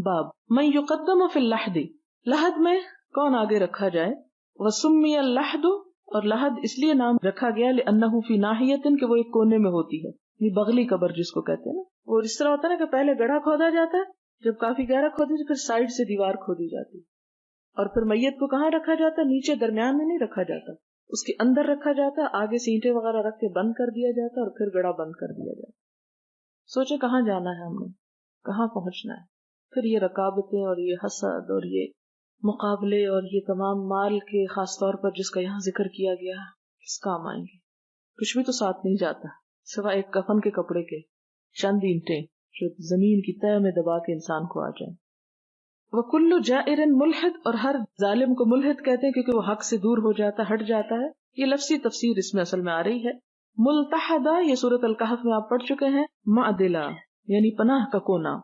باب من یقدم فی اللحد، لحد میں کون آگے رکھا جائے. وسمی اللحد، اور لحد اس لیے نام رکھا گیا لأنہ فی ناحیۃ، کہ وہ ایک کونے میں ہوتی ہے، یہ بغلی قبر جس کو کہتے ہیں نا. اور اس طرح ہوتا ہے نا کہ پہلے گڑھا کھودا جاتا ہے، جب کافی گہرا کھودے تو پھر سائڈ سے دیوار کھودی جاتی ہے، اور پھر میت کو کہاں رکھا جاتا ہے؟ نیچے درمیان میں نہیں رکھا جاتا، اس کے اندر رکھا جاتا ہے، آگے سینٹیں وغیرہ رکھ کے بند کر دیا جاتا ہے اور پھر گڑھا بند کر دیا جاتا ہے. سوچے کہاں جانا ہے ہم نے، کہاں پہنچنا ہے. پھر یہ رکابتیں اور یہ حسد اور یہ مقابلے اور یہ تمام مال کے خاص طور پر جس کا یہاں ذکر کیا گیا، کس کام آئیں گے؟ کچھ بھی تو ساتھ نہیں جاتا سوائے ایک کفن کے کپڑے کے، چند اینٹیں جو زمین کی تہہ میں دبا کے انسان کو آ جائیں. وَكُلُّ جَائِرٍ مُلْحِد، اور ہر ظالم کو ملحد کہتے ہیں کیونکہ وہ حق سے دور ہو جاتا ہے، ہٹ جاتا ہے. یہ لفظی تفسیر اس میں اصل میں آ رہی ہے. ملتحدہ، یہ سورۃ الکہف میں آپ پڑھ چکے ہیں، معدلہ یعنی پناہ کا کونا.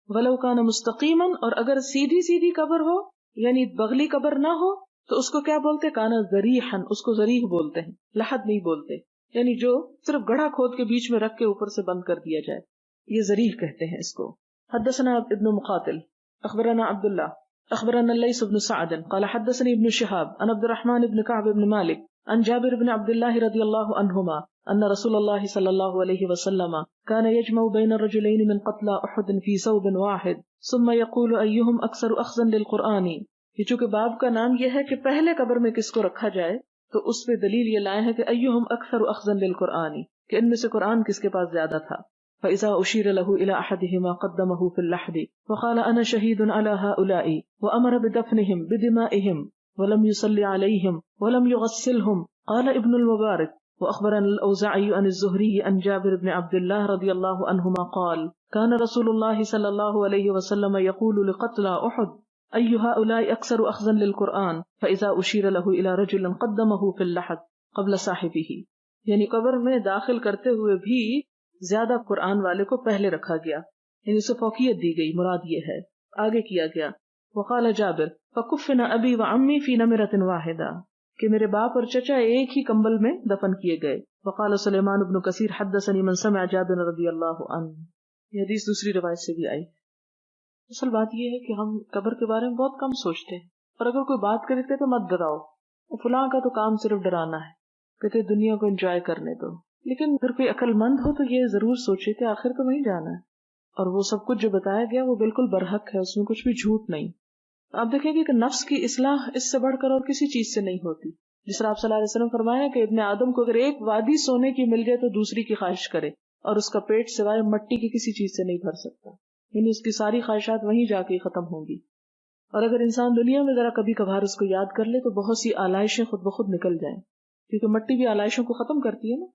وَلَوْ كَانَ مُسْتَقِيمًا، اور اگر سیدھی سیدھی قبر ہو یعنی بغلی قبر نہ ہو تو اس کو کیا بولتے؟ کانا ذریحا، اس کو ذریح بولتے ہیں، لحد نہیں بولتے. یعنی جو صرف گڑھا کھود کے بیچ میں رکھ کے اوپر سے بند کر دیا جائے، یہ ذریح کہتے ہیں اس کو. حدثنا ابن مقاتل اخبرنا عبد الله اخبرنا الليث بن سعد قال حدثني ابن شهاب عن عبد الرحمن بن كعب بن مالك عن جابر بن عبد الله رضي الله عنهما ان رسول الله صلى الله عليه وسلم كان يجمع بين الرجلين من قتلى احد في ثوب واحد ثم يقول ايهم اكثر اخذا للقران. یہ چونکہ باب کا نام یہ ہے کہ پہلے قبر میں کس کو رکھا جائے، تو اس پہ دلیل یہ لائے ہیں کہ ایہم اکثر اخذا للقرآن، کہ ان میں سے قرآن کس کے پاس زیادہ تھا. فإذا أشير له إلى أحدهما قدمه في اللحد وقال أنا شهيد على هؤلاء وأمر بدفنهم بدمائهم ولم يصلي عليهم ولم يغسلهم. قال ابن المبارك وأخبرنا الأوزاعي عن الزهري عن جابر بن عبد الله رضي الله عنهما قال كان رسول الله صلى الله عليه وسلم يقول لقتلى أحد أي هؤلاء أكثر أخذا للقرآن فإذا أشير له إلى رجل قدمه في اللحد قبل صاحبه. یعنی قبر میں داخل کرتے ہوئے بھی زیادہ قرآن والے کو پہلے رکھا گیا، یعنی اسے فوقیت دی گئی، مراد یہ ہے آگے کیا گیا. وقال جابر فکفن ابی وعمی فی نمرۃ واحدہ، کہ میرے باپ اور چچا ایک ہی کمبل میں دفن کیے گئے. وقال سلیمان بن کثیر حدثنی من سمع جابر رضی اللہ عنہ. یہ حدیث دوسری روایت سے بھی آئی. اصل بات یہ ہے کہ ہم قبر کے بارے میں بہت کم سوچتے ہیں، اور اگر کوئی بات کرتے تو مت ڈراؤ، فلاں کا تو کام صرف ڈرانا ہے، کہتے دنیا کو انجوائے کرنے دو. لیکن اگر کوئی عقل مند ہو تو یہ ضرور سوچے کہ آخر تو وہیں جانا ہے، اور وہ سب کچھ جو بتایا گیا وہ بالکل برحق ہے، اس میں کچھ بھی جھوٹ نہیں. آپ دیکھیں گے کہ نفس کی اصلاح اس سے بڑھ کر اور کسی چیز سے نہیں ہوتی. جس طرح آپ صلی اللہ علیہ وسلم فرمایا کہ ابن آدم کو اگر ایک وادی سونے کی مل جائے تو دوسری کی خواہش کرے، اور اس کا پیٹ سوائے مٹی کی کسی چیز سے نہیں بھر سکتا، یعنی اس کی ساری خواہشات وہیں جا کے ختم ہوں گی. اور اگر انسان دنیا میں ذرا کبھی کبھار اس کو یاد کر لے تو بہت سی آلائشیں خود بخود نکل جائیں، کیونکہ مٹی بھی آلائشوں کو ختم کرتی ہے نا.